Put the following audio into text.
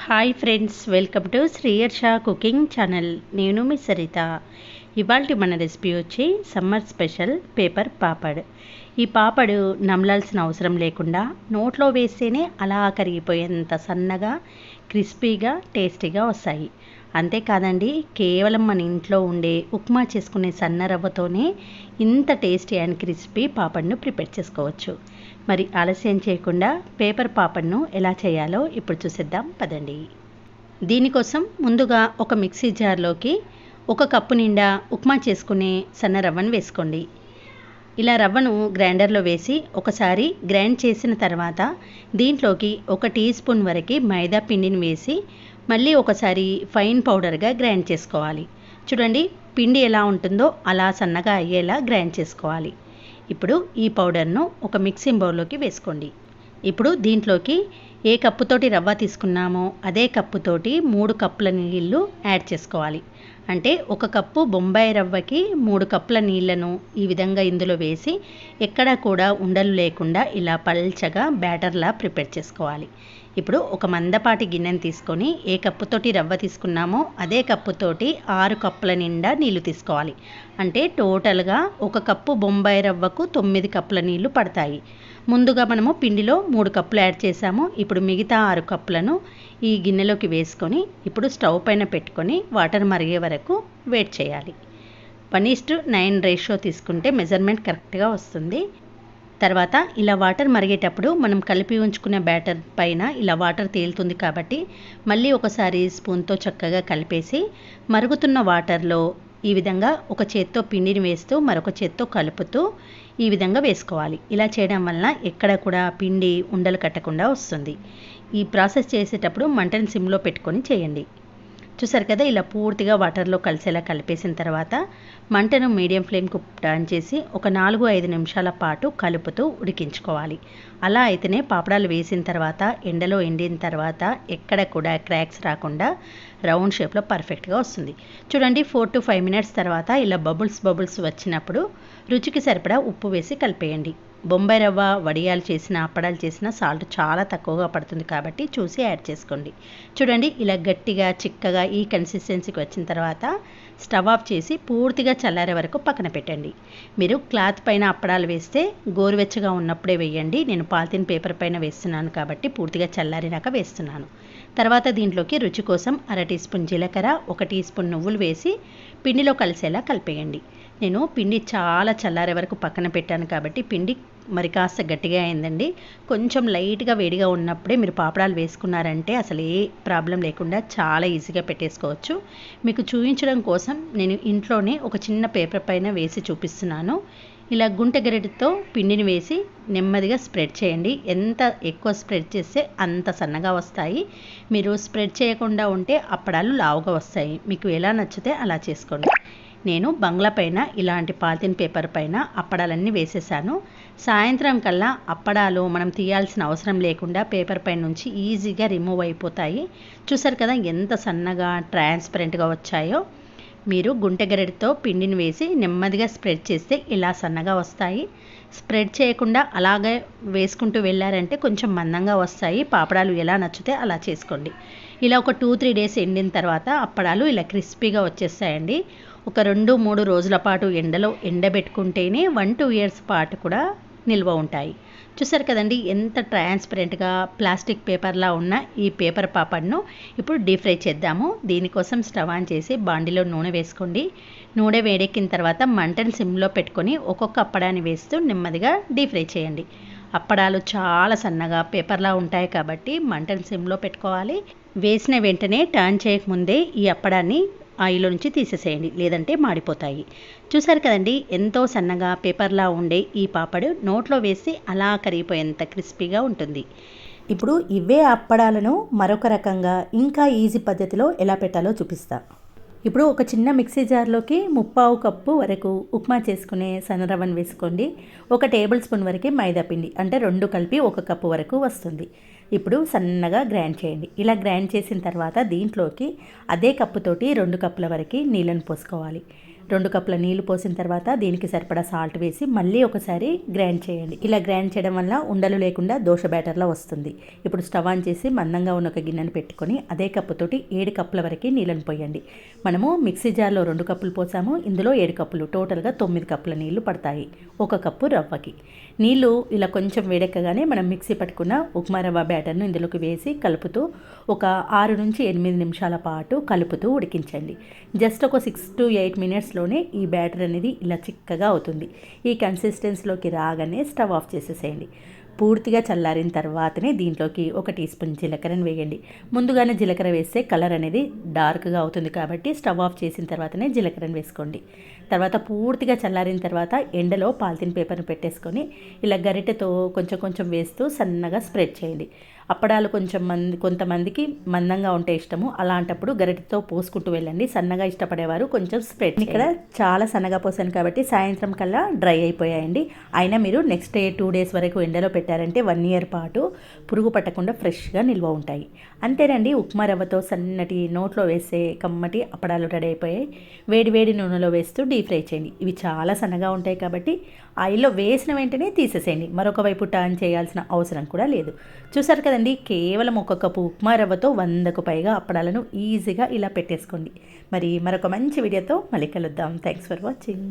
Hi friends, welcome to Sriyarsha cooking channel. నేను మీ సరిత. ఇవాళ మన రెసిపీ వచ్చి సమ్మర్ స్పెషల్ పేపర్ పాపడ్. ఈ పాపడు నమలాల్సిన అవసరం లేకుండా నోట్లో వేస్తేనే అలా కరిగిపోయేంత సన్నగా, క్రిస్పీగా, టేస్టీగా వస్తాయి. అంతేకాదండి, కేవలం మన ఇంట్లో ఉండే ఉప్మా చేసుకునే సన్న రవ్వతోనే ఇంత టేస్టీ అండ్ క్రిస్పీ పాపడ్ను ప్రిపేర్ చేసుకోవచ్చు. మరి ఆలస్యం చేయకుండా పేపర్ పాపడ్ను ఎలా చేయాలో ఇప్పుడు చూసేద్దాం పదండి. దీనికోసం ముందుగా ఒక మిక్సీ జార్లోకి 1 కప్పు నిండా ఉప్మా చేసుకునే సన్న రవ్వను వేసుకోండి. ఇలా రవ్వను గ్రైండర్లో వేసి ఒకసారి గ్రైండ్ చేసిన తర్వాత దీంట్లోకి 1 టీ స్పూన్ వరకు మైదా పిండిని వేసి మళ్ళీ ఒకసారి ఫైన్ పౌడర్గా గ్రైండ్ చేసుకోవాలి. చూడండి, పిండి ఎలా ఉంటుందో అలా సన్నగా అయ్యేలా గ్రైండ్ చేసుకోవాలి. ఇప్పుడు ఈ పౌడర్ను ఒక మిక్సింగ్ బౌల్లోకి వేసుకోండి. ఇప్పుడు దీంట్లోకి ఏ కప్పుతోటి రవ్వ తీసుకున్నామో అదే కప్పుతోటి 3 కప్పుల నీళ్లు యాడ్ చేసుకోవాలి. అంటే 1 కప్పు బొంబాయి రవ్వకి 3 కప్పుల నీళ్లను ఈ విధంగా ఇందులో వేసి ఎక్కడా కూడా ఉండలు లేకుండా ఇలా పల్చగా బ్యాటర్లా ప్రిపేర్ చేసుకోవాలి. ఇప్పుడు ఒక మందపాటి గిన్నెను తీసుకొని ఏ కప్పుతోటి రవ్వ తీసుకున్నామో అదే కప్పుతోటి 6 కప్పుల నిండా నీళ్లు తీసుకోవాలి. అంటే టోటల్గా 1 కప్పు బొంబాయి రవ్వకు 9 కప్పుల నీళ్లు పడతాయి. ముందుగా మనము పిండిలో 3 కప్పులు యాడ్ చేసాము. ఇప్పుడు మిగతా 6 కప్పులను ఈ గిన్నెలోకి వేసుకొని ఇప్పుడు స్టవ్ పైన పెట్టుకొని వాటర్ మరిగే వరకు వెయిట్ చేయాలి. 1:9 రేషియో తీసుకుంటే మెజర్మెంట్ కరెక్ట్గా వస్తుంది. తర్వాత ఇలా వాటర్ మరిగేటప్పుడు మనం కలిపి ఉంచుకునే బ్యాటర్ పైన ఇలా వాటర్ తేలుతుంది కాబట్టి మళ్ళీ ఒకసారి స్పూన్తో చక్కగా కలిపేసి మరుగుతున్న వాటర్లో ఈ విధంగా ఒక చేత్తో పిండిని వేస్తూ మరొక చేత్తో కలుపుతూ ఈ విధంగా వేసుకోవాలి. ఇలా చేయడం వలన ఎక్కడ కూడా పిండి ఉండలు కట్టకుండా వస్తుంది. ఈ ప్రాసెస్ చేసేటప్పుడు మంటను సిమ్లో పెట్టుకొని చేయండి. చూసారు కదా, ఇలా పూర్తిగా వాటర్లో కలిసేలా కలిపేసిన తర్వాత మంటను మీడియం ఫ్లేమ్కు టర్న్ చేసి ఒక 4-5 నిమిషాల పాటు కలుపుతూ ఉడికించుకోవాలి. అలా అయితేనే పాపడాలు వేసిన తర్వాత ఎండలో ఎండిన తర్వాత ఎక్కడ కూడా క్రాక్స్ రాకుండా రౌండ్ షేప్లో పర్ఫెక్ట్గా వస్తుంది. చూడండి, 4 to 5 మినిట్స్ తర్వాత ఇలా బబుల్స్ వచ్చినప్పుడు రుచికి సరిపడా ఉప్పు వేసి కలిపేయండి. బొంబాయి రవ్వ వడియాలు చేసిన అప్పడాలు చేసిన సాల్ట్ చాలా తక్కువగా పడుతుంది కాబట్టి చూసి యాడ్ చేసుకోండి. చూడండి, ఇలా గట్టిగా చిక్కగా ఈ కన్సిస్టెన్సీకి వచ్చిన తర్వాత స్టవ్ ఆఫ్ చేసి పూర్తిగా చల్లారే వరకు పక్కన పెట్టండి. మీరు క్లాత్ పైన అప్పడాలు వేస్తే గోరువెచ్చగా ఉన్నప్పుడే వేయండి. నేను పాలిథిన్ పేపర్ పైన వేస్తున్నాను కాబట్టి పూర్తిగా చల్లారినాక వేస్తున్నాను. తర్వాత దీంట్లోకి రుచి కోసం 1/2 టీ స్పూన్ జీలకర్ర, 1 టీ స్పూన్ నువ్వులు వేసి పిండిలో కలిసేలా కలిపేయండి. నేను పిండి చాలా చల్లారే వరకు పక్కన పెట్టాను కాబట్టి పిండి మరి కాస్త గట్టిగా అయిందండి. కొంచెం లైట్గా వేడిగా ఉన్నప్పుడే మీరు పాపడాలు వేసుకున్నారంటే అసలు ఏ ప్రాబ్లం లేకుండా చాలా ఈజీగా పెట్టేసుకోవచ్చు. మీకు చూపించడం కోసం నేను ఇంట్లోనే ఒక చిన్న పేపర్ పైన వేసి చూపిస్తున్నాను. ఇలా గుంట గరిటెతో పిండిని వేసి నెమ్మదిగా స్ప్రెడ్ చేయండి. ఎంత ఎక్కువ స్ప్రెడ్ చేస్తే అంత సన్నగా వస్తాయి. మీరు స్ప్రెడ్ చేయకుండా ఉంటే అప్పడాలు లావుగా వస్తాయి. మీకు ఎలా నచ్చితే అలా చేసుకోండి. నేను బంగ్లా పైన ఇలాంటి పాలిథిన్ పేపర్ పైన అప్పడాలన్నీ వేసేసాను. సాయంత్రం కల్లా అప్పడాలు మనం తీయాల్సిన అవసరం లేకుండా పేపర్ పైన నుంచి ఈజీగా రిమూవ్ అయిపోతాయి. చూసారు కదా ఎంత సన్నగా ట్రాన్స్పరెంట్గా వచ్చాయో. మీరు గుంటె గరిటెతో పిండిని వేసి నెమ్మదిగా స్ప్రెడ్ చేస్తే ఇలా సన్నగా వస్తాయి. స్ప్రెడ్ చేయకుండా అలాగే వేసుకుంటూ వెళ్ళారంటే కొంచెం మందంగా వస్తాయి. పాపడాలు ఎలా నచ్చితే అలా చేసుకోండి. ఇలా ఒక 2-3 డేస్ ఎండిన తర్వాత అప్పడాలు ఇలా క్రిస్పీగా వచ్చేస్తాయండి. ఒక 2-3 రోజుల పాటు ఎండలో ఎండబెట్టుకుంటేనే 1-2 ఇయర్స్ పాటు కూడా నిల్వ ఉంటాయి. చూసారు కదండి, ఎంత ట్రాన్స్పరెంట్గా ప్లాస్టిక్ పేపర్లా ఉన్న ఈ పేపర్ పాపడ్ను ఇప్పుడు డీప్ ఫ్రై చేద్దాము. దీనికోసం స్టవ్ ఆన్ చేసి బాండిలో నూనె వేసుకోండి. నూనె వేడెక్కిన తర్వాత మంటను సిమ్లో పెట్టుకొని ఒక్కొక్క అప్పడాన్ని వేస్తూ నెమ్మదిగా డీప్ ఫ్రై చేయండి. అప్పడాలు చాలా సన్నగా పేపర్లా ఉంటాయి కాబట్టి మంటను సిమ్లో పెట్టుకోవాలి. వేసిన వెంటనే టర్న్ చేయకముందే ఈ అప్పడాన్ని ఆయిల్లో నుంచి తీసేసేయండి, లేదంటే మాడిపోతాయి. చూసారు కదండి, ఎంతో సన్నగా పేపర్లా ఉండే ఈ పాపడు నోట్లో వేసి అలా కరిగిపోయేంత క్రిస్పీగా ఉంటుంది. ఇప్పుడు ఇవే అప్పడాలను మరొక రకంగా ఇంకా ఈజీ పద్ధతిలో ఎలా పెట్టాలో చూపిస్తా. ఇప్పుడు ఒక చిన్న మిక్సీ జార్లోకి 3/4 కప్పు వరకు ఉప్మా చేసుకునే సన్న రవ్వను వేసుకోండి. 1 టేబుల్ స్పూన్ వరకు మైదా పిండి, అంటే 2 కలిపి 1 కప్పు వరకు వస్తుంది. ఇప్పుడు సన్నగా గ్రైండ్ చేయండి. ఇలా గ్రైండ్ చేసిన తర్వాత దీంట్లోకి అదే కప్పుతోటి 2 కప్పుల వరకు నీళ్ళను పోసుకోవాలి. 2 కప్పుల నీళ్లు పోసిన తర్వాత దీనికి సరిపడా సాల్ట్ వేసి మళ్ళీ ఒకసారి గ్రైండ్ చేయండి. ఇలా గ్రైండ్ చేయడం వల్ల ఉండలు లేకుండా దోశ బ్యాటర్లా వస్తుంది. ఇప్పుడు స్టవ్ ఆన్ చేసి మందంగా ఉన్న ఒక గిన్నెను పెట్టుకొని అదే కప్పుతోటి 7 కప్పుల వరకు నీళ్ళని పోయండి. మనము మిక్సీ జార్లో 2 కప్పులు పోసాము, ఇందులో 7 కప్పులు, టోటల్గా 9 కప్పుల నీళ్లు పడతాయి 1 కప్పు రవ్వకి. నీళ్లు ఇలా కొంచెం వేడెక్కగానే మనం మిక్సీ పట్టుకున్న ఉప్మా రవ్వ బ్యాటర్ను ఇందులోకి వేసి కలుపుతూ ఒక 6 నుంచి 8 నిమిషాల పాటు కలుపుతూ ఉడికించండి. జస్ట్ ఒక 6 to 8 మినిట్స్లోనే ఈ బ్యాటర్ అనేది ఇలా చిక్కగా అవుతుంది. ఈ కన్సిస్టెన్సీలోకి రాగానే స్టవ్ ఆఫ్ చేసేసేయండి. పూర్తిగా చల్లారిన తర్వాతనే దీంట్లోకి 1 టీ స్పూన్ జీలకర్రను వేయండి. ముందుగానే జీలకర్ర వేస్తే కలర్ అనేది డార్క్గా అవుతుంది కాబట్టి స్టవ్ ఆఫ్ చేసిన తర్వాతనే జీలకర్రను వేసుకోండి. తర్వాత పూర్తిగా చల్లారిన తర్వాత ఎండలో పాలిథిన్ పేపర్ను పెట్టేసుకొని ఇలా గరిటెతో కొంచెం కొంచెం వేస్తూ సన్నగా స్ప్రెడ్ చేయండి. అప్పడాలు కొంతమందికి మందంగా ఉంటే ఇష్టము, అలాంటప్పుడు గరిటెతో పోసుకుంటూ వెళ్ళండి. సన్నగా ఇష్టపడేవారు కొంచెం స్ప్రెడ్. ఇక్కడ చాలా సన్నగా పోసాను కాబట్టి సాయంత్రం కల్లా డ్రై అయిపోయాయండి. అయినా మీరు నెక్స్ట్ డే 2 days వరకు ఎండలో పెట్టారంటే 1 year పాటు పురుగు పట్టకుండా ఫ్రెష్గా నిల్వ ఉంటాయి. అంతేనండి, ఉప్మా రవ్వతో సన్నటి నోట్లో వేసే కమ్మటి అప్పడాలు రెడీ అయిపోయాయి. వేడి వేడి నూనెలో వేస్తూ డీప్ ఫ్రై చేయండి. ఇవి చాలా సన్నగా ఉంటాయి కాబట్టి ఆయిల్లో వేసిన వెంటనే తీసేసేయండి. మరొక వైపు టర్న్ చేయాల్సిన అవసరం కూడా లేదు. చూసారు కదండి, కేవలం 1 కప్పు ఉప్మా రవ్వతో 100కు పైగా అప్పడాలను ఈజీగా ఇలా పెట్టేసుకోండి. మరి మరొక మంచి వీడియోతో మళ్ళీ కలుద్దాం. Thanks for watching.